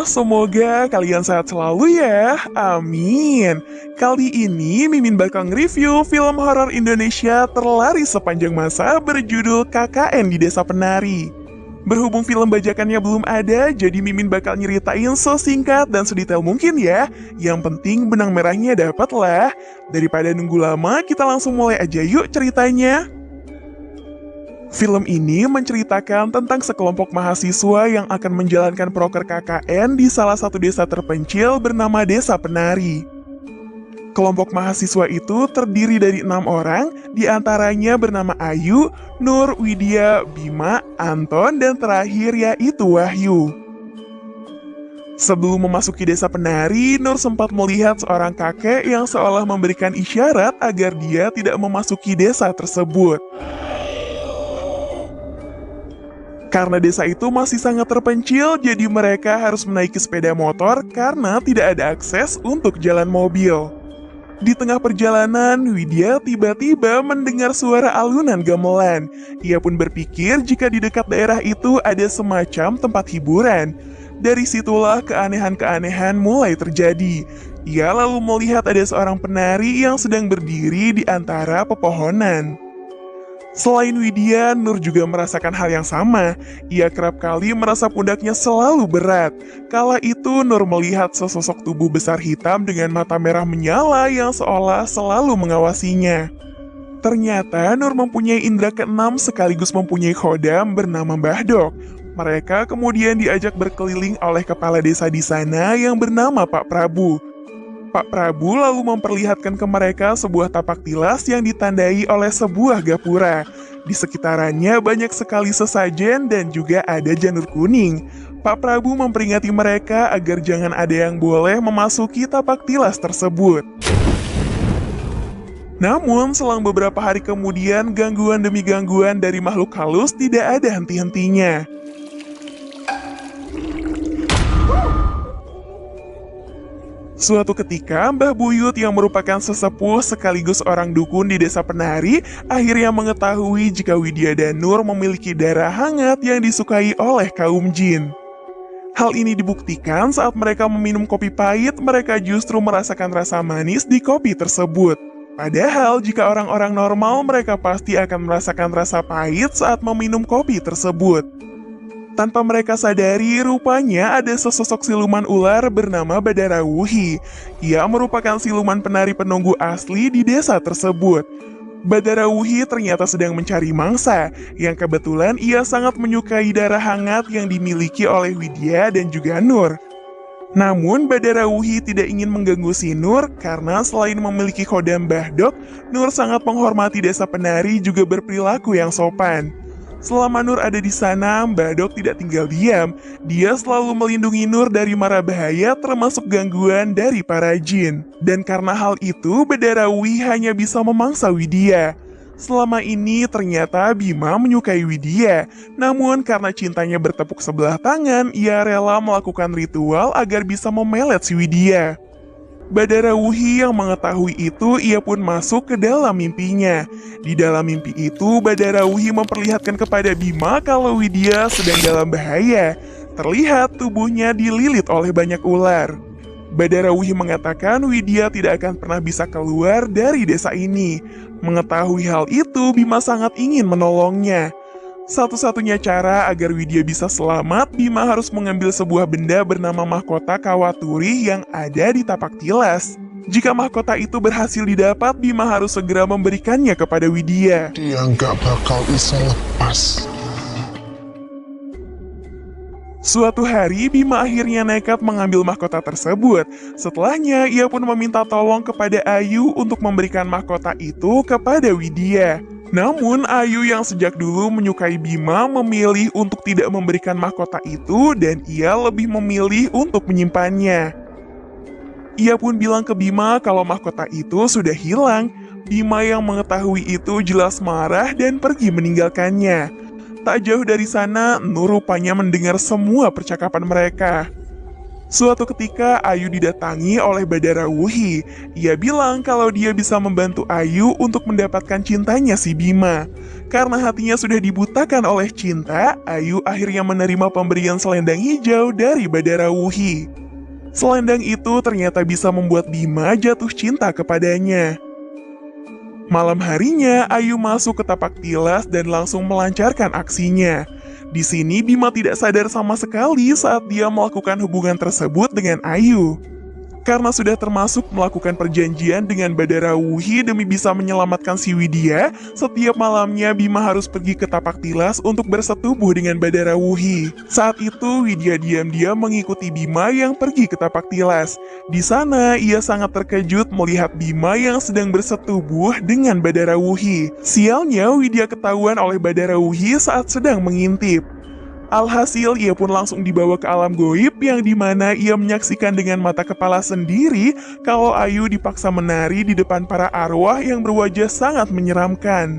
semoga kalian sehat selalu ya. Amin. Kali ini Mimin bakal nge-review film horor Indonesia terlaris sepanjang masa berjudul KKN di Desa Penari. Berhubung film bajakannya belum ada, jadi Mimin bakal nyeritain sesingkat dan sedetail mungkin ya. Yang penting benang merahnya dapat lah. Daripada nunggu lama, kita langsung mulai aja yuk ceritanya. Film ini menceritakan tentang sekelompok mahasiswa yang akan menjalankan proker KKN di salah satu desa terpencil bernama Desa Penari. Kelompok mahasiswa itu terdiri dari 6 orang, diantaranya bernama Ayu, Nur, Widya, Bima, Anton, dan terakhir yaitu Wahyu. Sebelum memasuki Desa Penari, Nur sempat melihat seorang kakek yang seolah memberikan isyarat agar dia tidak memasuki desa tersebut. Karena desa itu masih sangat terpencil, jadi mereka harus menaiki sepeda motor karena tidak ada akses untuk jalan mobil. Di tengah perjalanan, Widya tiba-tiba mendengar suara alunan gamelan. Ia pun berpikir jika di dekat daerah itu ada semacam tempat hiburan. Dari situlah keanehan-keanehan mulai terjadi. Ia lalu melihat ada seorang penari yang sedang berdiri di antara pepohonan. Selain Widya, Nur juga merasakan hal yang sama. Ia kerap kali merasa pundaknya selalu berat. Kala itu Nur melihat sesosok tubuh besar hitam dengan mata merah menyala yang seolah selalu mengawasinya. Ternyata Nur mempunyai indera keenam sekaligus mempunyai khodam bernama Bahdok. Mereka kemudian diajak berkeliling oleh kepala desa di sana yang bernama Pak Prabu. Pak Prabu lalu memperlihatkan ke mereka sebuah tapak tilas yang ditandai oleh sebuah gapura. Di sekitarannya banyak sekali sesajen dan juga ada janur kuning. Pak Prabu memperingati mereka agar jangan ada yang boleh memasuki tapak tilas tersebut. Namun, selang beberapa hari kemudian, gangguan demi gangguan dari makhluk halus tidak ada henti-hentinya. Suatu ketika, Mbah Buyut yang merupakan sesepuh sekaligus orang dukun di Desa Penari akhirnya mengetahui jika Widya dan Nur memiliki darah hangat yang disukai oleh kaum jin. Hal ini dibuktikan saat mereka meminum kopi pahit, mereka justru merasakan rasa manis di kopi tersebut. Padahal jika orang-orang normal, mereka pasti akan merasakan rasa pahit saat meminum kopi tersebut. Tanpa mereka sadari, rupanya ada sesosok siluman ular bernama Badarawuhi. Ia merupakan siluman penari penunggu asli di desa tersebut. Badarawuhi ternyata sedang mencari mangsa, yang kebetulan ia sangat menyukai darah hangat yang dimiliki oleh Widya dan juga Nur. Namun, Badarawuhi tidak ingin mengganggu si Nur karena selain memiliki khodam Bahdok, Nur sangat menghormati Desa Penari juga berperilaku yang sopan. Selama Nur ada di sana, Bahdok tidak tinggal diam. Dia selalu melindungi Nur dari mara bahaya termasuk gangguan dari para jin. Dan karena hal itu, Badarawuhi hanya bisa memangsa Widya. Selama ini ternyata Bima menyukai Widya. Namun karena cintanya bertepuk sebelah tangan, ia rela melakukan ritual agar bisa memelet si Widya. Badarawuhi yang mengetahui itu, ia pun masuk ke dalam mimpinya. Di dalam mimpi itu, Badarawuhi memperlihatkan kepada Bima kalau Widya sedang dalam bahaya. Terlihat tubuhnya dililit oleh banyak ular. Badarawuhi mengatakan Widya tidak akan pernah bisa keluar dari desa ini. Mengetahui hal itu, Bima sangat ingin menolongnya. Satu-satunya cara agar Widya bisa selamat, Bima harus mengambil sebuah benda bernama mahkota Kawaturi yang ada di tapak tilas. Jika mahkota itu berhasil didapat, Bima harus segera memberikannya kepada Widya. Dia nggak bakal bisa lepas. Suatu hari, Bima akhirnya nekat mengambil mahkota tersebut. Setelahnya, ia pun meminta tolong kepada Ayu untuk memberikan mahkota itu kepada Widya. Namun, Ayu yang sejak dulu menyukai Bima memilih untuk tidak memberikan mahkota itu dan ia lebih memilih untuk menyimpannya. Ia pun bilang ke Bima kalau mahkota itu sudah hilang. Bima yang mengetahui itu jelas marah dan pergi meninggalkannya. Tak jauh dari sana, Nur rupanya mendengar semua percakapan mereka. Suatu ketika Ayu didatangi oleh Badara Wuhi. Ia bilang kalau dia bisa membantu Ayu untuk mendapatkan cintanya si Bima. Karena hatinya sudah dibutakan oleh cinta, Ayu akhirnya menerima pemberian selendang hijau dari Badara Wuhi. Selendang itu ternyata bisa membuat Bima jatuh cinta kepadanya. Malam harinya, Ayu masuk ke tapak tilas dan langsung melancarkan aksinya. Di sini Bima tidak sadar sama sekali saat dia melakukan hubungan tersebut dengan Ayu. Karena sudah termasuk melakukan perjanjian dengan Badara Wuhi demi bisa menyelamatkan si Widya, setiap malamnya Bima harus pergi ke tapak tilas untuk bersetubuh dengan Badara Wuhi. Saat itu Widya diam-diam mengikuti Bima yang pergi ke tapak tilas. Di sana ia sangat terkejut melihat Bima yang sedang bersetubuh dengan Badara Wuhi. Sialnya Widya ketahuan oleh Badara Wuhi saat sedang mengintip. Alhasil ia pun langsung dibawa ke alam goib yang dimana ia menyaksikan dengan mata kepala sendiri kalau Ayu dipaksa menari di depan para arwah yang berwajah sangat menyeramkan.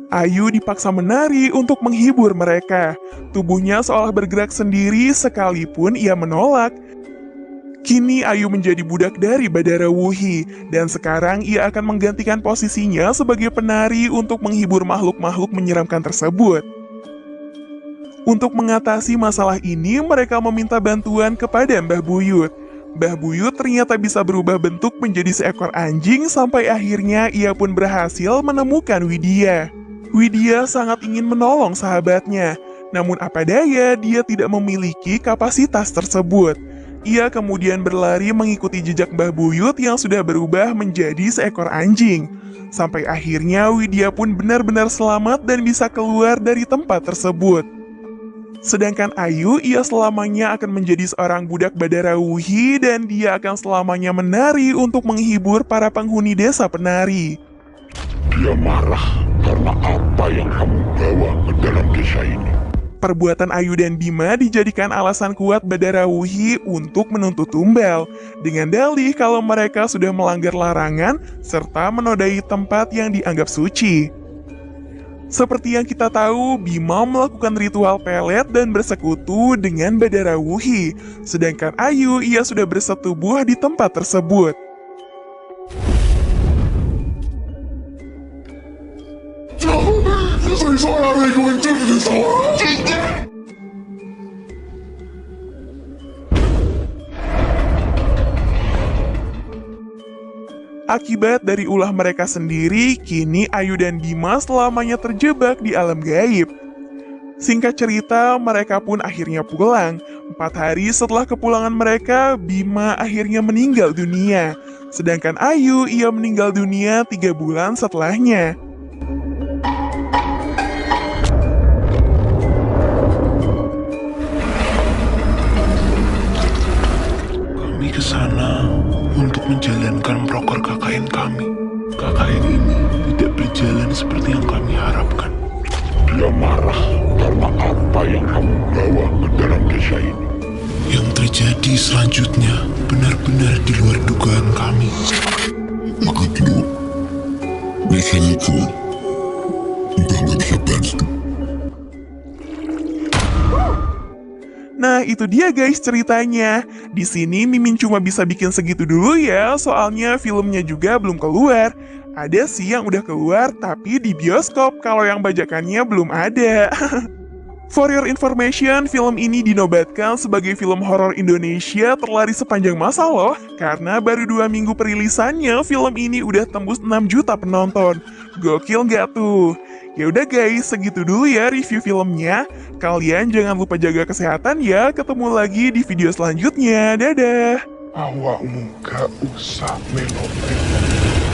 Ayu dipaksa menari untuk menghibur mereka. Tubuhnya seolah bergerak sendiri sekalipun ia menolak. Kini Ayu menjadi budak dari Badara Wuhi, dan sekarang ia akan menggantikan posisinya sebagai penari untuk menghibur makhluk-makhluk menyeramkan tersebut. Untuk mengatasi masalah ini, mereka meminta bantuan kepada Mbah Buyut. Mbah Buyut ternyata bisa berubah bentuk menjadi seekor anjing sampai akhirnya ia pun berhasil menemukan Widya. Widya sangat ingin menolong sahabatnya, namun apa daya dia tidak memiliki kapasitas tersebut. Ia kemudian berlari mengikuti jejak Mbah Buyut yang sudah berubah menjadi seekor anjing. Sampai akhirnya Widya pun benar-benar selamat dan bisa keluar dari tempat tersebut. Sedangkan Ayu, ia selamanya akan menjadi seorang budak Badara Wuhi dan dia akan selamanya menari untuk menghibur para penghuni desa penari. Dia marah karena apa yang kamu bawa ke dalam desa ini. Perbuatan Ayu dan Bima dijadikan alasan kuat Badara Wuhi untuk menuntut tumbal, dengan dalih kalau mereka sudah melanggar larangan serta menodai tempat yang dianggap suci. Seperti yang kita tahu, Bima melakukan ritual pelet dan bersekutu dengan Badara Wuhi, sedangkan Ayu ia sudah bersetubuh di tempat tersebut. Akibat dari ulah mereka sendiri, kini Ayu dan Bima selamanya terjebak di alam gaib. Singkat cerita, mereka pun akhirnya pulang. 4 hari setelah kepulangan mereka, Bima akhirnya meninggal dunia. Sedangkan Ayu, ia meninggal dunia 3 bulan setelahnya. Kami ke sana untuk menjalankan proker KKN kami. KKN ini tidak berjalan seperti yang kami harapkan. Dia marah karena apa yang kamu bawa ke dalam desa ini. Yang terjadi selanjutnya benar-benar di luar dugaan kami. Begitu, biasanya itu udah gak bisa bantu. Nah, itu dia guys ceritanya. Di sini Mimin cuma bisa bikin segitu dulu ya, soalnya filmnya juga belum keluar. Ada sih yang udah keluar, tapi di bioskop, kalau yang bajakannya belum ada. For your information, film ini dinobatkan sebagai film horor Indonesia terlaris sepanjang masa loh. Karena baru 2 minggu perilisannya, film ini udah tembus 6 juta penonton. Gokil nggak tuh? Ya udah guys, segitu dulu ya review filmnya. Kalian jangan lupa jaga kesehatan ya. Ketemu lagi di video selanjutnya. Dadah! Awakmu gak usah melo-melo.